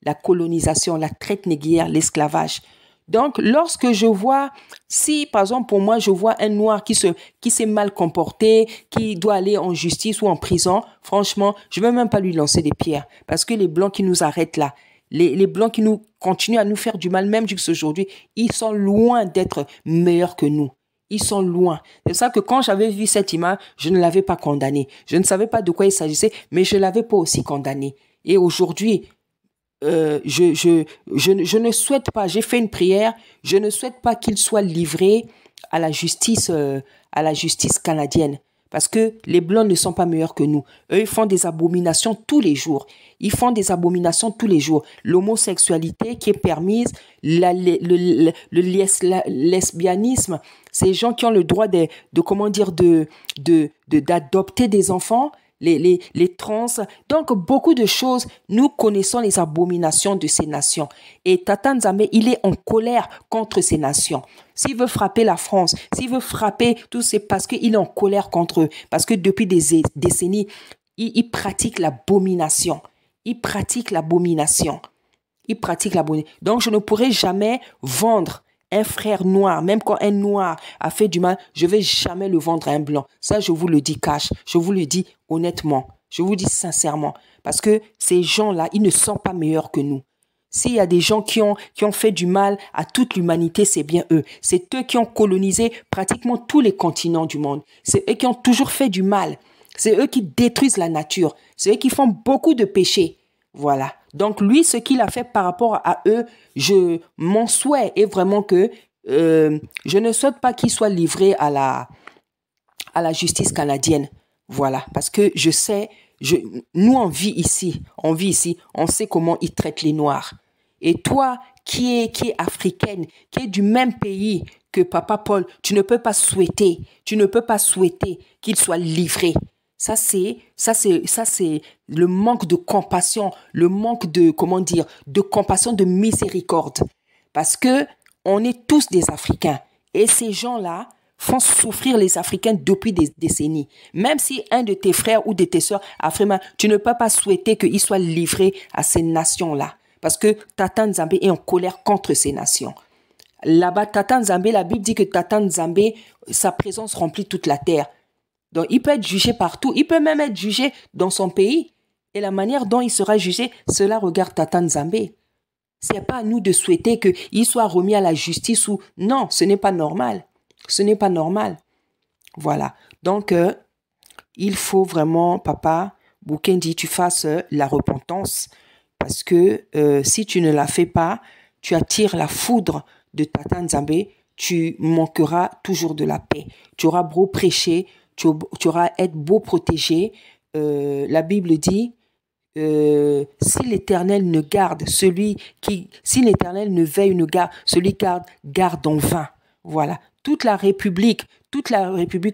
La colonisation, la traite négrière, l'esclavage. Donc, lorsque je vois, si par exemple pour moi, je vois un Noir qui s'est mal comporté, qui doit aller en justice ou en prison, franchement, je ne vais même pas lui lancer des pierres. Parce que les Blancs qui nous arrêtent là, les Blancs qui nous continuent à nous faire du mal, même jusqu'aujourd'hui, ils sont loin d'être meilleurs que nous. Ils sont loin. C'est ça que quand j'avais vu cette image, je ne l'avais pas condamné. Je ne savais pas de quoi il s'agissait, mais je ne l'avais pas aussi condamné. Et aujourd'hui, je ne souhaite pas, j'ai fait une prière, je ne souhaite pas qu'il soit livré à la justice canadienne. Parce que les Blancs ne sont pas meilleurs que nous. Eux, ils font des abominations tous les jours. Ils font des abominations tous les jours. L'homosexualité qui est permise, le lesbianisme, ces gens qui ont le droit d'adopter des enfants, les trans. Donc, beaucoup de choses, nous connaissons les abominations de ces nations. Et Tata Nzambe, il est en colère contre ces nations. S'il veut frapper la France, s'il veut frapper tout, c'est parce qu'il est en colère contre eux. Parce que depuis des décennies, il pratique l'abomination. Il pratique l'abomination. Il pratique l'abomination. Donc, je ne pourrai jamais vendre un frère noir, même quand un noir a fait du mal, je ne vais jamais le vendre à un blanc. Ça, je vous le dis cash. Je vous le dis honnêtement. Je vous le dis sincèrement. Parce que ces gens-là, ils ne sont pas meilleurs que nous. S'il y a des gens qui ont fait du mal à toute l'humanité, c'est bien eux. C'est eux qui ont colonisé pratiquement tous les continents du monde. C'est eux qui ont toujours fait du mal. C'est eux qui détruisent la nature. C'est eux qui font beaucoup de péchés. Voilà. Donc lui, ce qu'il a fait par rapport à eux, mon souhait est vraiment que je ne souhaite pas qu'il soit livré à la justice canadienne. Voilà. Parce que je sais, nous on vit ici, on sait comment ils traitent les Noirs. Et toi, qui est africaine, qui est du même pays que Papa Paul, tu ne peux pas souhaiter qu'il soit livré. Ça c'est le manque de compassion, le manque de compassion, de miséricorde. Parce que on est tous des Africains et ces gens-là font souffrir les Africains depuis des décennies. Même si un de tes frères ou de tes sœurs africains, tu ne peux pas souhaiter qu'il soit livré à ces nations-là. Parce que Tata Nzambe est en colère contre ces nations. Là-bas, Tata Nzambe, la Bible dit que Tata Nzambe, sa présence remplit toute la terre. Donc, il peut être jugé partout. Il peut même être jugé dans son pays. Et la manière dont il sera jugé, cela regarde Tata Nzambe. Ce n'est pas à nous de souhaiter qu'il soit remis à la justice ou... Non, ce n'est pas normal. Ce n'est pas normal. Voilà. Donc, il faut vraiment, papa, Boukendi, tu fasses la repentance. Parce que si tu ne la fais pas, tu attires la foudre de Tata Nzambe, tu manqueras toujours de la paix. Tu auras beau prêcher, tu auras être beau protégé. La Bible dit, si l'Éternel ne garde si l'Éternel ne veille, ne garde, celui qui garde en vain. Voilà. Toute la République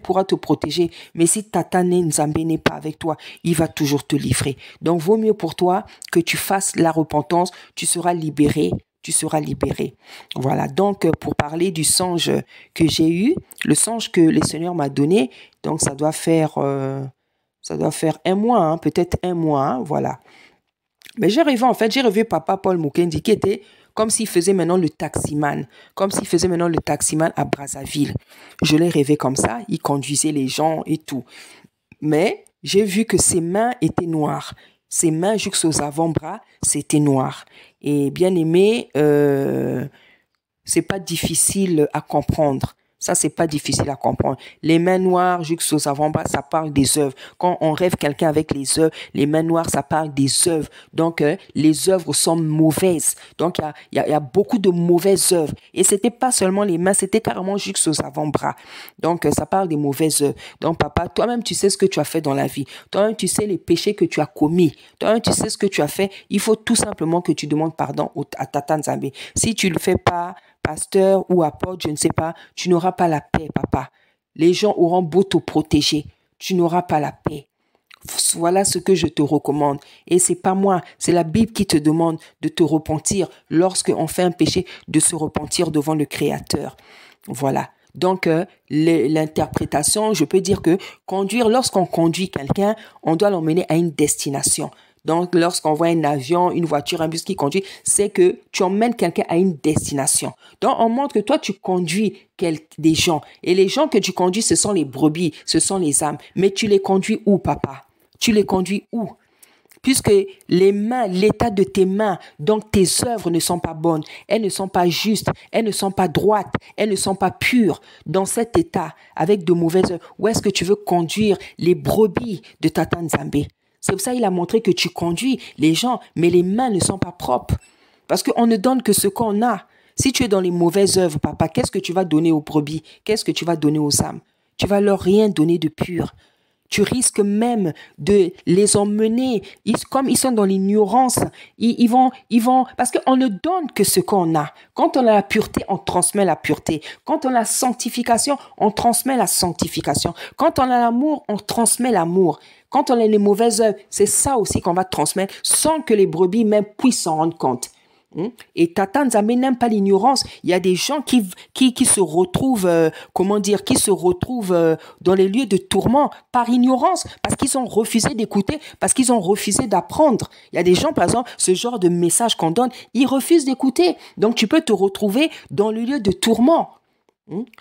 pourra te protéger. Mais si Tata Nzambe n'est pas avec toi, il va toujours te livrer. Donc, vaut mieux pour toi que tu fasses la repentance. Tu seras libéré. Tu seras libéré. Voilà. Donc, pour parler du songe que j'ai eu, le songe que le Seigneur m'a donné, donc ça doit faire un mois, hein, peut-être un mois, hein, voilà. Mais j'ai rêvé Papa Paul Mukendi qui était comme s'il faisait maintenant le taximan à Brazzaville. Je l'ai rêvé comme ça, il conduisait les gens et tout. Mais j'ai vu que ses mains étaient noires. Ses mains jusqu'aux avant-bras, c'était noir. Et bien aimé, c'est pas difficile à comprendre. Ça, c'est pas difficile à comprendre. Les mains noires jusqu'aux avant-bras, ça parle des œuvres. Quand on rêve quelqu'un avec les œuvres, les mains noires, ça parle des œuvres. Donc, les œuvres sont mauvaises. Donc, il y a beaucoup de mauvaises œuvres. Et c'était pas seulement les mains, c'était carrément jusqu'aux avant-bras. Donc, ça parle des mauvaises œuvres. Donc, papa, toi-même, tu sais ce que tu as fait dans la vie. Toi-même, tu sais les péchés que tu as commis. Toi-même, tu sais ce que tu as fait. Il faut tout simplement que tu demandes pardon à Tata Nzambe. Si tu le fais pas, pasteur ou apôtre, je ne sais pas, tu n'auras pas la paix, papa. Les gens auront beau te protéger, tu n'auras pas la paix. Voilà ce que je te recommande. Et c'est pas moi, c'est la Bible qui te demande de te repentir lorsqu'on fait un péché, de se repentir devant le Créateur. Voilà. Donc, l'interprétation, je peux dire que lorsqu'on conduit quelqu'un, on doit l'emmener à une destination. Donc, lorsqu'on voit un avion, une voiture, un bus qui conduit, c'est que tu emmènes quelqu'un à une destination. Donc, on montre que toi, tu conduis des gens. Et les gens que tu conduis, ce sont les brebis, ce sont les âmes. Mais tu les conduis où, papa? Tu les conduis où? Puisque les mains, l'état de tes mains, donc tes œuvres ne sont pas bonnes, elles ne sont pas justes, elles ne sont pas droites, elles ne sont pas pures. Dans cet état, avec de mauvaises œuvres, où est-ce que tu veux conduire les brebis de Tata Nzambe? C'est pour ça qu'il a montré que tu conduis les gens, mais les mains ne sont pas propres. Parce qu'on ne donne que ce qu'on a. Si tu es dans les mauvaises œuvres, papa, qu'est-ce que tu vas donner aux brebis? Qu'est-ce que tu vas donner aux âmes? tu vas leur rien donner de pur. Tu risques même de les emmener, comme ils sont dans l'ignorance, ils vont, parce qu'on ne donne que ce qu'on a. Quand on a la pureté, on transmet la pureté. Quand on a la sanctification, on transmet la sanctification. Quand on a l'amour, on transmet l'amour. Quand on a les mauvaises œuvres, c'est ça aussi qu'on va transmettre sans que les brebis même puissent s'en rendre compte. Et Tata Nzambe n'aime pas l'ignorance. Il y a des gens qui se retrouvent, qui se retrouvent dans les lieux de tourment par ignorance, parce qu'ils ont refusé d'écouter, parce qu'ils ont refusé d'apprendre. Il y a des gens, par exemple, ce genre de message qu'on donne, ils refusent d'écouter. Donc, tu peux te retrouver dans le lieu de tourment.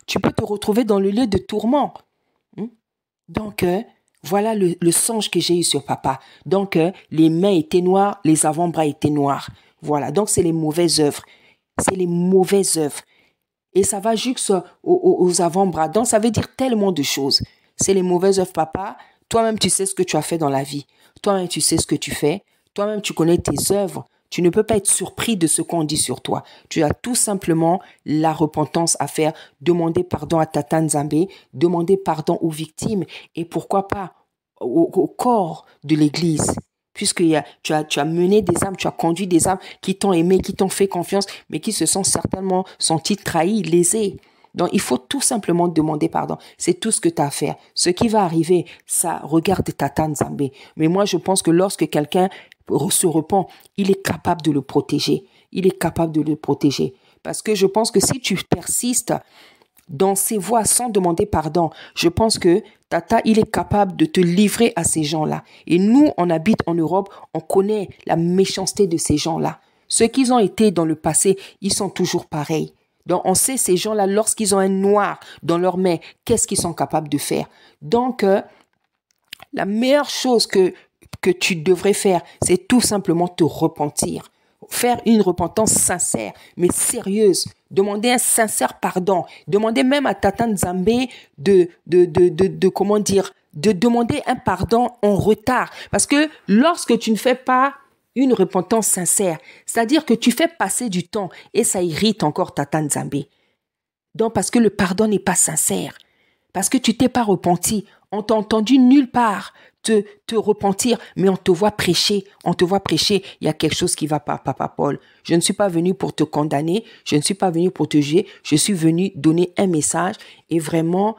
Tu peux te retrouver dans le lieu de tourment. Donc, voilà le songe que j'ai eu sur papa. Donc, les mains étaient noires, les avant-bras étaient noirs. Voilà, donc c'est les mauvaises œuvres. C'est les mauvaises œuvres. Et ça va jusqu'aux aux avant-bras. Donc, ça veut dire tellement de choses. C'est les mauvaises œuvres, papa. Toi-même, tu sais ce que tu as fait dans la vie. Toi-même, tu sais ce que tu fais. Toi-même, tu connais tes œuvres. Tu ne peux pas être surpris de ce qu'on dit sur toi. Tu as tout simplement la repentance à faire. Demander pardon à Tata Nzambe. Demander pardon aux victimes. Et pourquoi pas au corps de l'Église. Puisque tu as mené des âmes, tu as conduit des âmes qui t'ont aimé, qui t'ont fait confiance, mais qui se sont certainement sentis trahis, lésés. Donc, il faut tout simplement demander pardon. C'est tout ce que tu as à faire. Ce qui va arriver, ça regarde Tata Nzambe. Mais moi, je pense que lorsque quelqu'un se repent, il est capable de le protéger. Il est capable de le protéger. Parce que je pense que si tu persistes dans ses voies sans demander pardon, je pense que Tata, il est capable de te livrer à ces gens-là. Et nous, on habite en Europe, on connaît la méchanceté de ces gens-là. Ceux qu'ils ont été dans le passé, ils sont toujours pareils. Donc, on sait ces gens-là, lorsqu'ils ont un noir dans leurs mains, qu'est-ce qu'ils sont capables de faire. Donc, la meilleure chose que tu devrais faire, c'est tout simplement te repentir. Faire une repentance sincère, mais sérieuse. Demander un sincère pardon. Demander même à Tata Nzambe de demander un pardon en retard. Parce que lorsque tu ne fais pas une repentance sincère, c'est-à-dire que tu fais passer du temps et ça irrite encore Tata Nzambe. Donc, parce que le pardon n'est pas sincère. Parce que tu t'es pas repenti. On t'a entendu nulle part te repentir, mais on te voit prêcher, il y a quelque chose qui va pas, Papa Paul. Je ne suis pas venu pour te condamner, je ne suis pas venu pour te juger, je suis venu donner un message et vraiment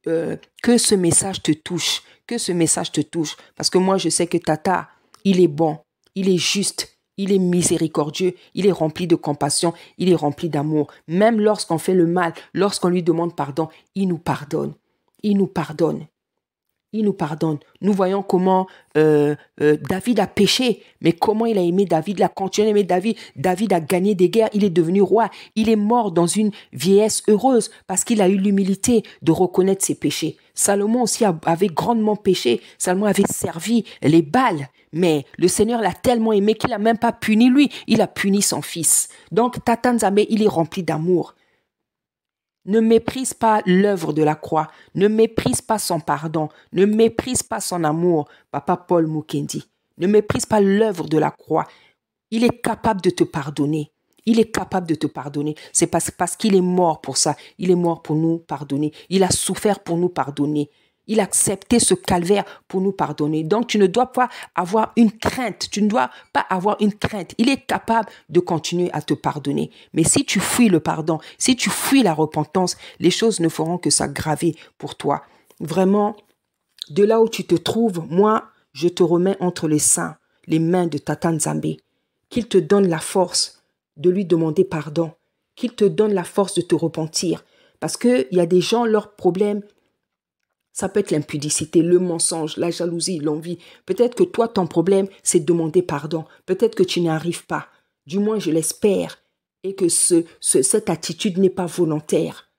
que ce message te touche, parce que moi je sais que Tata, il est bon, il est juste, il est miséricordieux, il est rempli de compassion, il est rempli d'amour. Même lorsqu'on fait le mal, lorsqu'on lui demande pardon, il nous pardonne. Il nous pardonne. Nous voyons comment David a péché, mais comment il a aimé David, il a continué à aimer David. David a gagné des guerres, il est devenu roi. Il est mort dans une vieillesse heureuse parce qu'il a eu l'humilité de reconnaître ses péchés. Salomon aussi avait grandement péché. Salomon avait servi les Baals, mais le Seigneur l'a tellement aimé qu'il n'a même pas puni lui, il a puni son fils. Donc Tata Nzambe, il est rempli d'amour. Ne méprise pas l'œuvre de la croix. Ne méprise pas son pardon. Ne méprise pas son amour, Papa Paul Mukendi. Ne méprise pas l'œuvre de la croix. Il est capable de te pardonner. C'est parce qu'il est mort pour ça. Il est mort pour nous pardonner. Il a souffert pour nous pardonner. Il a accepté ce calvaire pour nous pardonner. Donc, tu ne dois pas avoir une crainte. Il est capable de continuer à te pardonner. Mais si tu fuis le pardon, si tu fuis la repentance, les choses ne feront que s'aggraver pour toi. Vraiment, de là où tu te trouves, moi, je te remets entre les mains de Tata Nzambe. Qu'il te donne la force de lui demander pardon. Qu'il te donne la force de te repentir. Parce qu'il y a des gens, leurs problèmes, ça peut être l'impudicité, le mensonge, la jalousie, l'envie. Peut-être que toi, ton problème, c'est de demander pardon. Peut-être que tu n'y arrives pas. Du moins, je l'espère. Et que cette attitude n'est pas volontaire.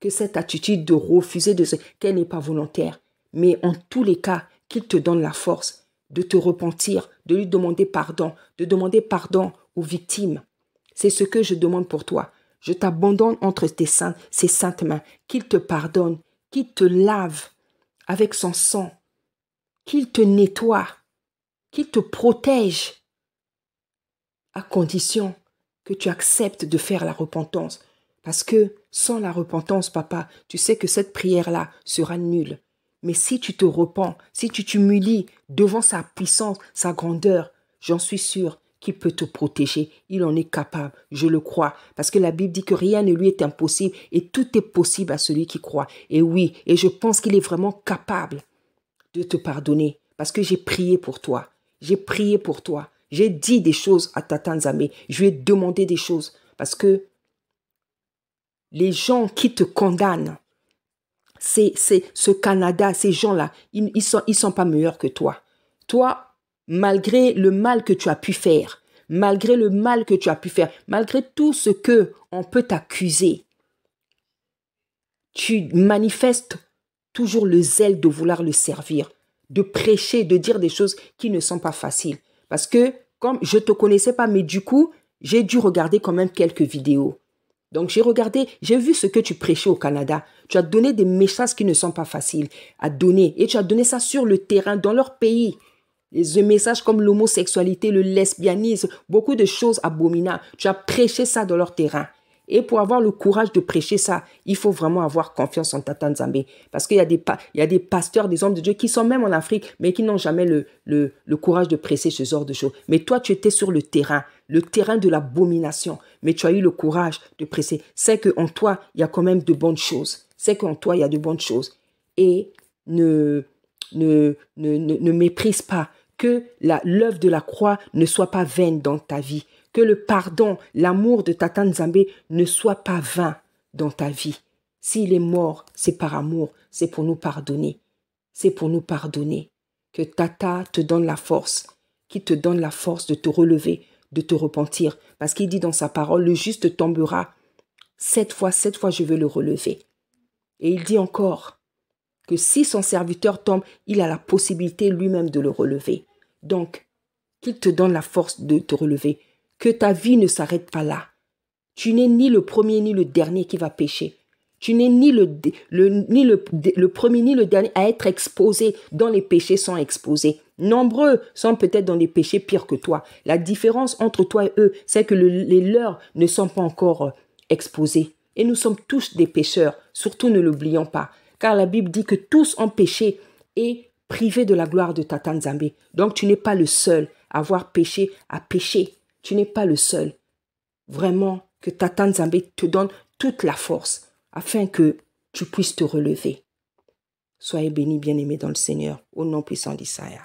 Que cette attitude de refuser qu'elle n'est pas volontaire. Mais en tous les cas, qu'il te donne la force de te repentir, de lui demander pardon, de demander pardon aux victimes. C'est ce que je demande pour toi. Je t'abandonne entre ses saintes mains. Qu'il te pardonne, qu'il te lave avec son sang, qu'il te nettoie, qu'il te protège, à condition que tu acceptes de faire la repentance. Parce que sans la repentance, papa, tu sais que cette prière-là sera nulle. Mais si tu te repens, si tu t'humilies devant sa puissance, sa grandeur, j'en suis sûr qu'il peut te protéger. Il en est capable, je le crois. Parce que la Bible dit que rien ne lui est impossible et tout est possible à celui qui croit. Et oui, et je pense qu'il est vraiment capable de te pardonner. Parce que j'ai prié pour toi. J'ai prié pour toi. J'ai dit des choses à Tata Nzambe. Je lui ai demandé des choses. Parce que les gens qui te condamnent, c'est ce Canada, ces gens-là, ils sont pas meilleurs que toi. Toi, malgré le mal que tu as pu faire, malgré le mal que tu as pu faire, malgré tout ce que on peut t'accuser, tu manifestes toujours le zèle de vouloir le servir, de prêcher, de dire des choses qui ne sont pas faciles. Parce que, comme je ne te connaissais pas, mais du coup, j'ai dû regarder quand même quelques vidéos. Donc, j'ai regardé, j'ai vu ce que tu prêchais au Canada. Tu as donné des messages qui ne sont pas faciles à donner. Et tu as donné ça sur le terrain, dans leur pays. Des messages comme l'homosexualité, le lesbianisme, beaucoup de choses abominables. Tu as prêché ça dans leur terrain. Et pour avoir le courage de prêcher ça, il faut vraiment avoir confiance en Tata Nzambe. Parce qu'il y a des pasteurs, des hommes de Dieu qui sont même en Afrique, mais qui n'ont jamais le courage de prêcher ce genre de choses. Mais toi, tu étais sur le terrain de l'abomination. Mais tu as eu le courage de prêcher. C'est qu'en toi, il y a quand même de bonnes choses. C'est qu'en toi, il y a de bonnes choses. Et ne méprise pas que l'œuvre de la croix ne soit pas vaine dans ta vie. Que le pardon, l'amour de Tata Nzambe ne soit pas vain dans ta vie. S'il est mort, c'est par amour, c'est pour nous pardonner. C'est pour nous pardonner. Que Tata te donne la force, qui te donne la force de te relever, de te repentir. Parce qu'il dit dans sa parole, le juste tombera. 7 fois je veux le relever. Et il dit encore que si son serviteur tombe, il a la possibilité lui-même de le relever. Donc, qu'il te donne la force de te relever. Que ta vie ne s'arrête pas là. Tu n'es ni le premier ni le dernier qui va pécher. Tu n'es ni le premier ni le dernier à être exposé dans les péchés sont exposés. Nombreux sont peut-être dans les péchés pires que toi. La différence entre toi et eux, c'est que les leurs ne sont pas encore exposés. Et nous sommes tous des pécheurs. Surtout ne l'oublions pas. Car la Bible dit que tous ont péché et privés de la gloire de Tata Nzambe. Donc tu n'es pas le seul à avoir péché, à pécher. Tu n'es pas le seul. Vraiment, que Tata Nzambe te donne toute la force afin que tu puisses te relever. Soyez bénis, bien-aimés dans le Seigneur, au nom puissant d'Issaïa.